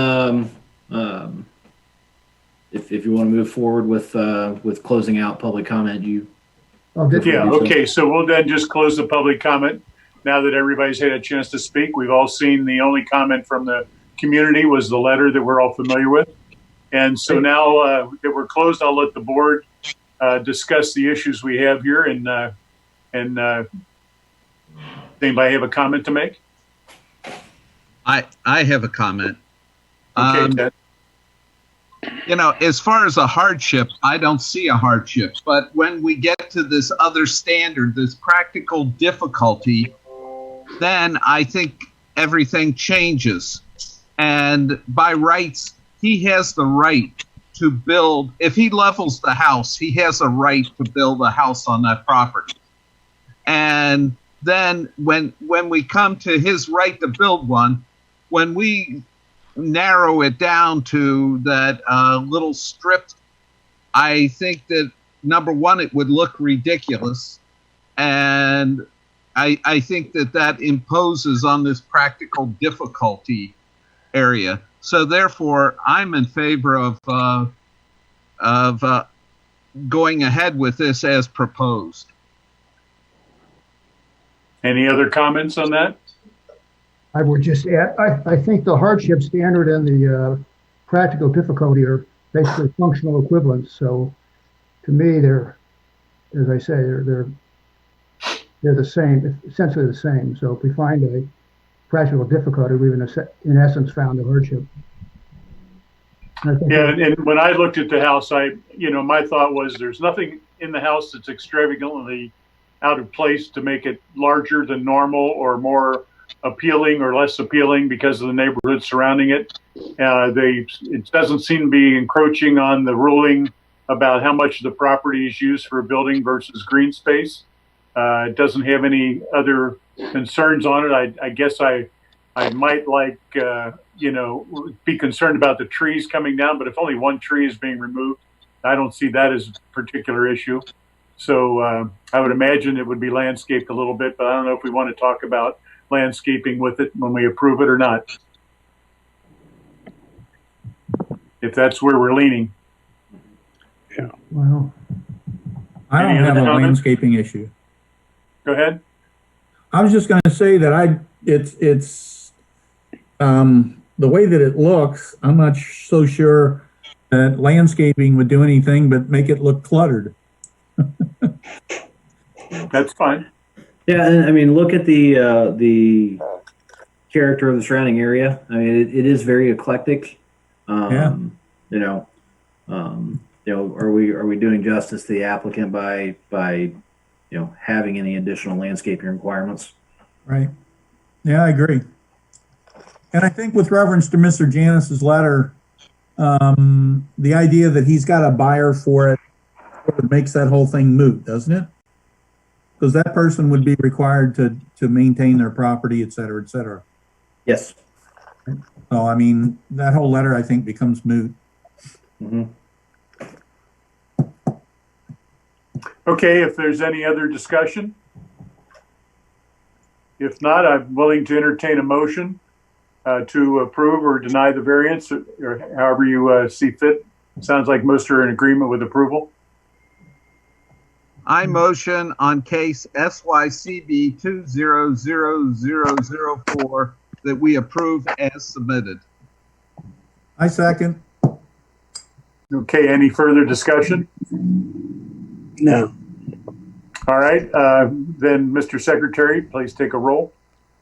if you want to move forward with closing out public comment, you. Yeah, okay, so we'll then just close the public comment now that everybody's had a chance to speak. We've all seen the only comment from the community was the letter that we're all familiar with. And so now that we're closed, I'll let the board discuss the issues we have here. And anybody have a comment to make? I have a comment. Okay, Ted. You know, as far as a hardship, I don't see a hardship. But when we get to this other standard, this practical difficulty, then I think everything changes. And by rights, he has the right to build. If he levels the house, he has a right to build a house on that property. And then when we come to his right to build one, when we narrow it down to that little strip, I think that, number one, it would look ridiculous. And I think that imposes on this practical difficulty area. So therefore, I'm in favor of going ahead with this as proposed. Any other comments on that? I would just add, I think the hardship standard and the practical difficulty are basically functional equivalents. So to me, they're, as I say, they're the same, essentially the same. So if we find a practical difficulty, we've in essence found a hardship. Yeah, and when I looked at the house, my thought was there's nothing in the house that's extravagantly out of place to make it larger than normal or more appealing or less appealing because of the neighborhood surrounding it. It doesn't seem to be encroaching on the ruling about how much of the property is used for a building versus green space. It doesn't have any other concerns on it. I guess I might be concerned about the trees coming down, but if only one tree is being removed, I don't see that as a particular issue. So I would imagine it would be landscaped a little bit, but I don't know if we want to talk about landscaping with it when we approve it or not. If that's where we're leaning. Yeah. Well, I don't have a landscaping issue. Go ahead. I was just going to say that it's the way that it looks, I'm not so sure that landscaping would do anything but make it look cluttered. That's fine. Yeah, and I mean, look at the character of the surrounding area. I mean, it is very eclectic. Yeah. Are we doing justice to the applicant by having any additional landscaping requirements? Right. Yeah, I agree. And I think with reference to Mr. Janis's letter, the idea that he's got a buyer for it sort of makes that whole thing moot, doesn't it? because that person would be required to maintain their property, et cetera, et cetera. Yes. So, I mean, that whole letter, I think, becomes moot. Mm-hmm. Okay, if there's any other discussion. If not, I'm willing to entertain a motion to approve or deny the variance, or however you see fit. Sounds like most are in agreement with approval. I motion on case SYCB 200004 that we approve as submitted. I second. Okay, any further discussion? No. All right, then Mr. Secretary, please take a roll.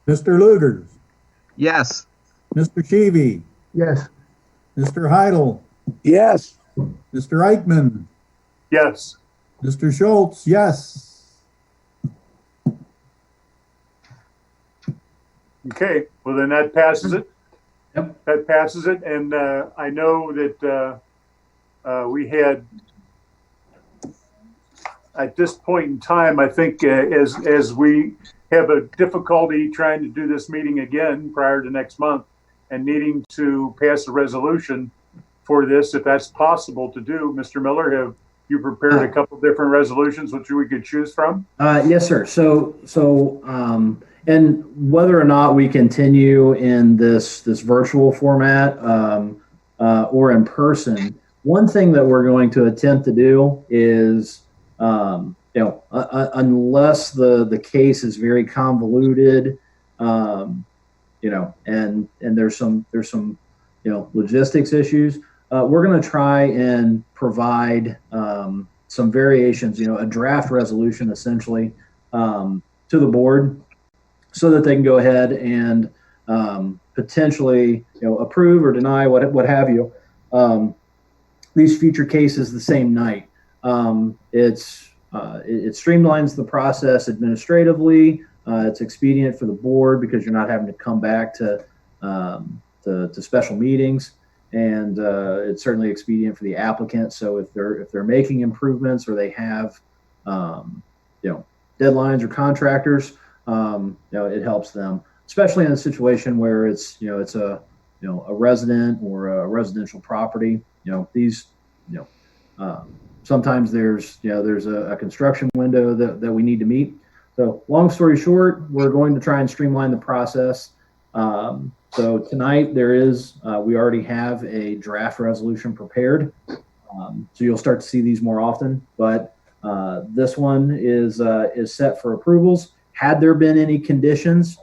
Mr. Lugers, Yes. Mr. Sheevy, Yes, Mr. Heidel, Yes. Mr. Eichmann, Yes. Mr. Schultz, yes. Okay, well then that passes it. Yep. That passes it, and I know that we had, at this point in time, I think as we have a difficulty trying to do this meeting again prior to next month and needing to pass a resolution for this, if that's possible to do, Mr. Miller, have you prepared a couple different resolutions which we could choose from? Yes, sir. And whether or not we continue in this virtual format or in person, one thing that we're going to attempt to do is, unless the case is very convoluted, and there's some logistics issues, we're going to try and provide some variations, a draft resolution essentially to the board, so that they can go ahead and potentially approve or deny what have you these future cases the same night. It streamlines the process administratively. It's expedient for the board because you're not having to come back to special meetings, and it's certainly expedient for the applicant. So if they're making improvements or they have deadlines or contractors, it helps them, especially in a situation where it's a resident or a residential property. Sometimes there's a construction window that we need to meet. So long story short, we're going to try and streamline the process. So tonight we already have a draft resolution prepared. So you'll start to see these more often, but this one is set for approvals. Had there been any conditions,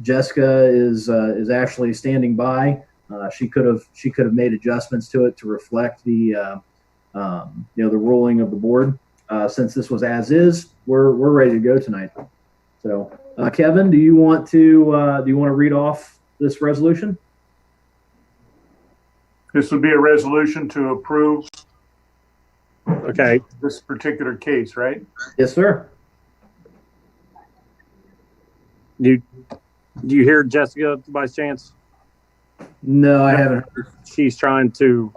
Jessica is actually standing by. She could have made adjustments to it to reflect the ruling of the board. Since this was as is, we're ready to go tonight. So, Kevin, do you want to read off this resolution? This would be a resolution to approve. Okay. This particular case, right? Yes, sir. Do you hear Jessica by chance? No, I haven't heard. She's trying to.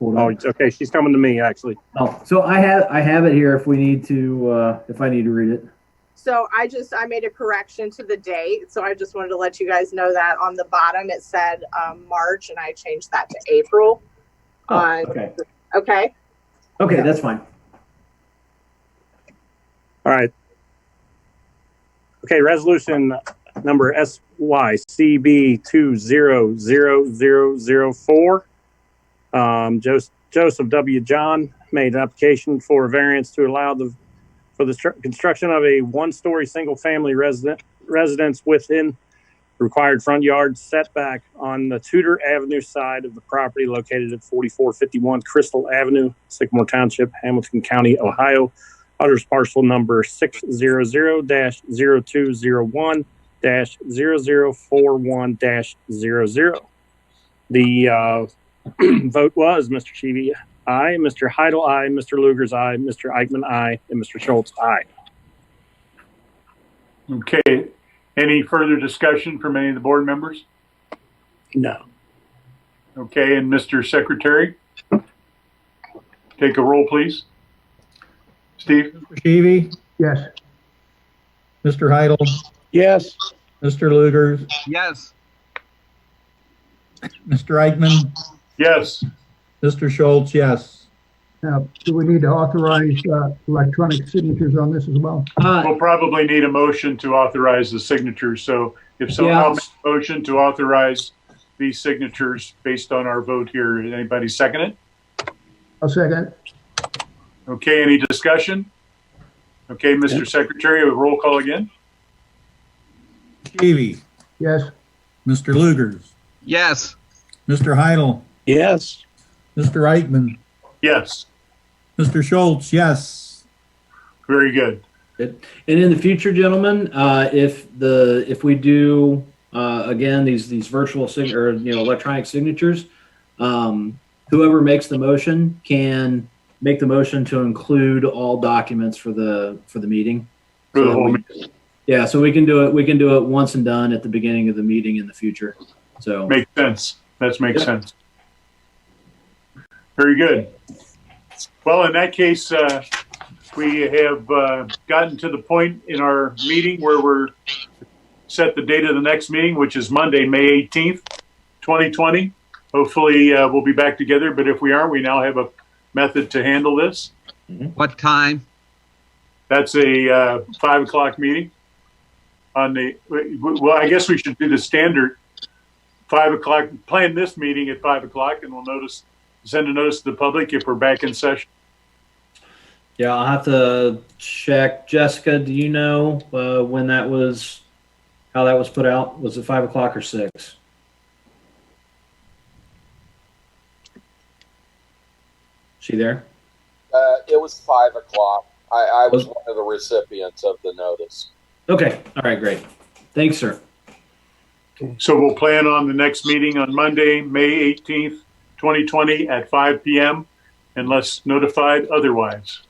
Hold Oh, on. okay. She's coming to me actually. Oh, so I have it here if we need to if I need to read it. So I made a correction to the date. So I just wanted to let you guys know that on the bottom it said March, and I changed that to April. Oh, okay. Okay. Okay, Yeah. that's fine. All right. Okay, resolution number SYCB 200004. Joseph W. John made an application for a variance to allow for the construction of a one-story single-family residence within the required front yard setback on the Tudor Avenue side of the property located at 4451 Crystal Avenue, Sycamore Township, Hamilton County, Ohio. Others parcel number 600-0201-0041-00. The vote was Mr. Sheevy, aye, Mr. Heidel, aye, Mr. Lugers, aye, Mr. Eichmann, aye, and Mr. Schultz, aye. Okay. Any further discussion from any of the board members? No. Okay, and Mr. Secretary, take a roll, please. Steve? Mr. Sheevy, Yes. Mr. Heidel, Yes. Mr. Lugers, Yes. Mr. Eichmann, Yes. Mr. Schultz, yes. Now, do we need to authorize electronic signatures on this as well? We'll probably need a motion to authorize the signatures. So if so, Yeah. I'll make a motion to authorize these signatures based on our vote here. Anybody second it? I'll second. Okay, any discussion? Okay, Mr. Secretary, a roll call again. Sheevy, Yes. Mr. Lugers, Yes. Mr. Heidel, Yes. Mr. Eichmann, Yes, Mr. Schultz, yes. very good. And in the future, gentlemen, if we do again these virtual or electronic signatures, whoever makes the motion can make the motion to include all documents for the meeting. For the whole meeting. Yeah, so we can do it. We can do it once and done at the beginning of the meeting in the future. So Makes sense. That makes sense. Very good. Well, in that case, we have gotten to the point in our meeting where we're set the date of the next meeting, which is Monday, May 18th, 2020. Hopefully we'll be back together, but if we aren't, we now have a method to handle this. What time? That's a 5 o'clock meeting. Well, I guess we should do the standard 5 o'clock, plan this meeting at 5 o'clock, and we'll send a notice to the public if we're back in session. yeah, I'll have to check. Jessica, do you know when that was, how that was put out? Was it 5 o'clock or 6? She there? It was 5 o'clock. I was one of the recipients of the notice. Okay. All right. Great. Thanks, sir. So we'll plan on the next meeting on Monday, May 18th, 2020 at 5 p.m. unless notified otherwise.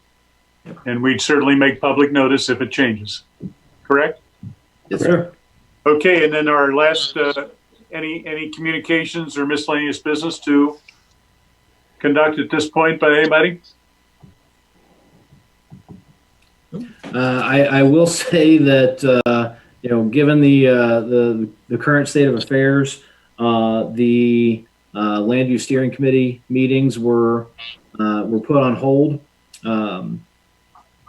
And we'd certainly make public notice if it changes. Correct? Yes, sir. Okay, and then our last, any communications or miscellaneous business to conduct at this point by anybody? I will say that given the current state of affairs, the land use steering committee meetings were put on hold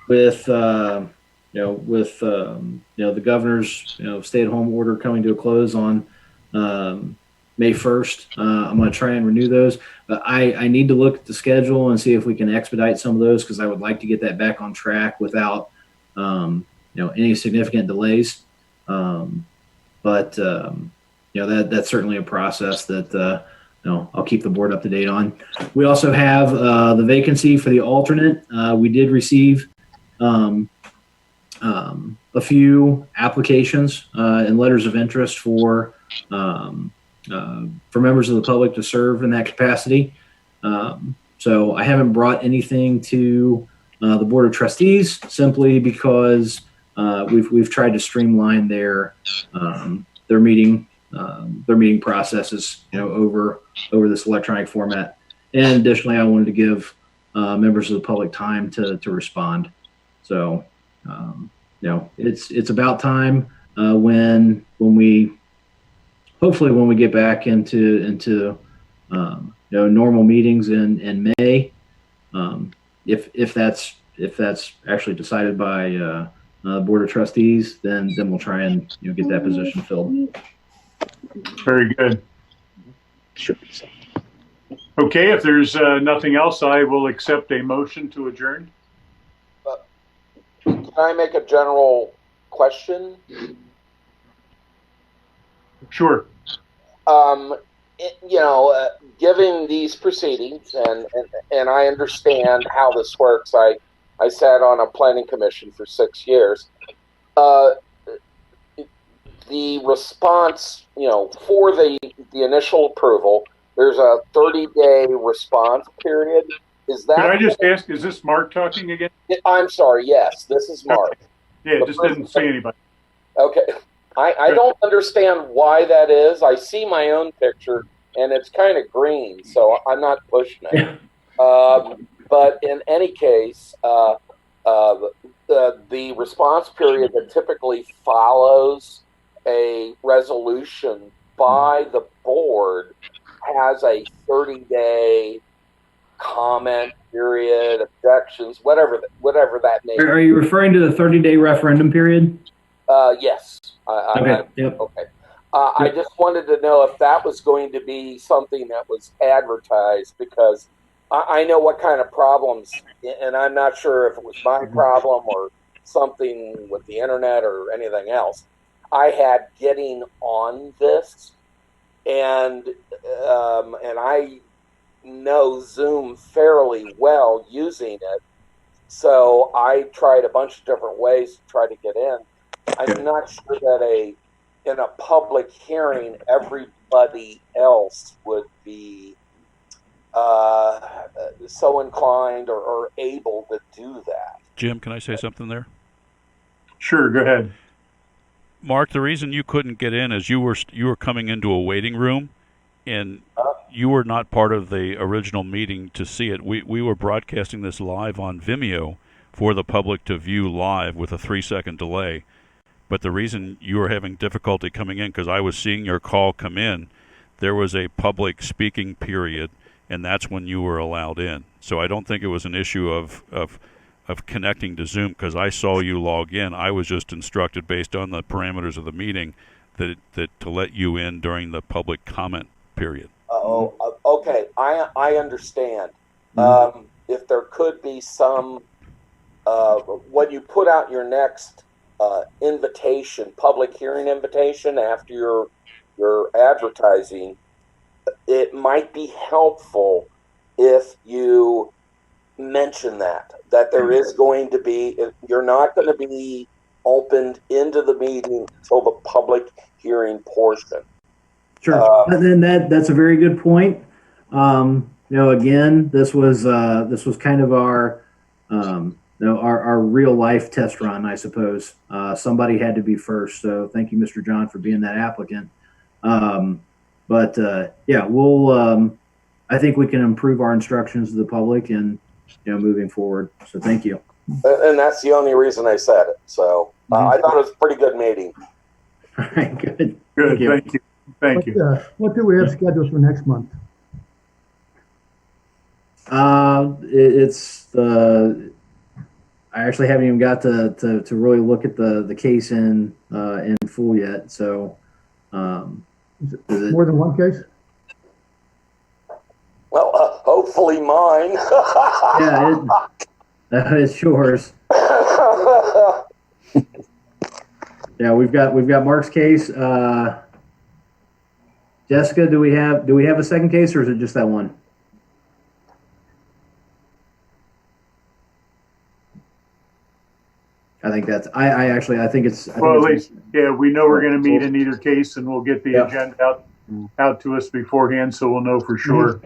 with the governor's stay-at-home order coming to a close on May 1st. I'm going to try and renew those. I need to look at the schedule and see if we can expedite some of those because I would like to get that back on track without any significant delays. But that's certainly a process that I'll keep the board up to date on. We also have the vacancy for the alternate. We did receive a few applications and letters of interest for members of the public to serve in that capacity. So I haven't brought anything to the Board of Trustees simply because we've tried to streamline their meeting processes over this electronic format. And additionally, I wanted to give members of the public time to respond. So it's about time when we hopefully when we get back into normal meetings in May, if that's actually decided by the Board of Trustees, then we'll try and get that position filled. Very good. Okay, if there's nothing else, I will accept a motion to adjourn. Can I make a general question? Sure. Given these proceedings, and I understand how this works. I sat on a planning commission for 6 years. The response, for the initial approval, there's a 30-day response period. Is that? Can I just ask, is this Mark talking again? I'm sorry. Yes, this is Mark. Yeah, it just didn't say anybody. Okay. I don't understand why that is. I see my own picture, and it's kind of green, so I'm not pushing it. But in any case, the response period that typically follows a resolution by the board has a 30-day comment period, objections, whatever that may be. Are you referring to the 30-day referendum period? Yes. Okay. Yep. Okay. I just wanted to know if that was going to be something that was advertised, because I know what kind of problems, and I'm not sure if it was my problem or something with the internet or anything else, I had getting on this, and I know Zoom fairly well using it, so I tried a bunch of different ways to try to get in. I'm not sure that in a public hearing, everybody else would be so inclined or able to do that. Jim, can I say something there? Sure, go ahead. Mark, the reason you couldn't get in is you were coming into a waiting room, and you were not part of the original meeting to see it. We were broadcasting this live on Vimeo for the public to view live with a 3-second delay. But the reason you were having difficulty coming in, because I was seeing your call come in, there was a public speaking period, and that's when you were allowed in. So I don't think it was an issue of connecting to Zoom, because I saw you log in. I was just instructed based on the parameters of the meeting that to let you in during the public comment period. Okay, I understand. If there could be some, when you put out your next invitation, public hearing invitation after your advertising, it might be helpful if you mention that there is going to be, you're not going to be opened into the meeting until the public hearing portion. Sure. And then that's a very good point. Again, this was kind of our our real life test run, I suppose. Somebody had to be first, so thank you, Mr. John, for being that applicant. We'll. I think we can improve our instructions to the public and moving forward. So thank you. And that's the only reason I said it. So I thought it was a pretty good meeting. All right, good. Good. Thank you. Thank you. What do we have scheduled for next month? It's the. I actually haven't even got to really look at the case in full yet. So, is it more than one case? Well, hopefully mine. Yeah, it's yours. Yeah, we've got Mark's case. Jessica, do we have a second case, or is it just that one? I think that's. I think it's. Well, at least, yeah, we know we're going to meet in either case, and we'll get the agenda out to us beforehand, so we'll know for sure.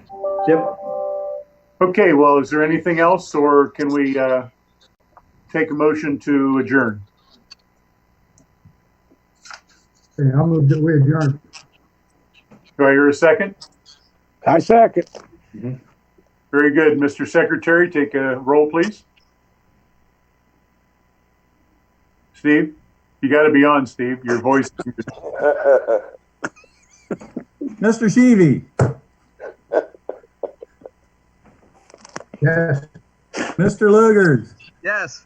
Yep. Okay. Well, is there anything else, or can we take a motion to adjourn? Okay, I'll move that we adjourn. Do I hear a second? I second. Very good, Mr. Secretary. Take a roll, please. Steve, you got to be on, Steve. Your voice. Mr. Sheevy. Yes. Mr. Lugers. Yes.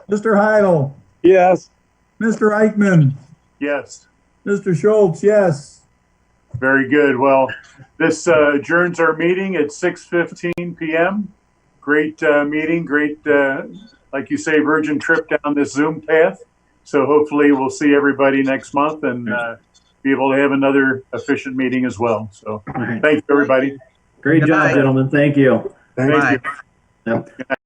Mr. Heidel. Yes. Mr. Eichmann. Yes. Mr. Schultz, yes. Very good. Well, this adjourns our meeting at 6:15 p.m. Great meeting. Great, like you say, virgin trip down this Zoom path. So hopefully we'll see everybody next month and be able to have another efficient meeting as well. So thank you, everybody. Great job, gentlemen. Thank you. Thank you. Yep.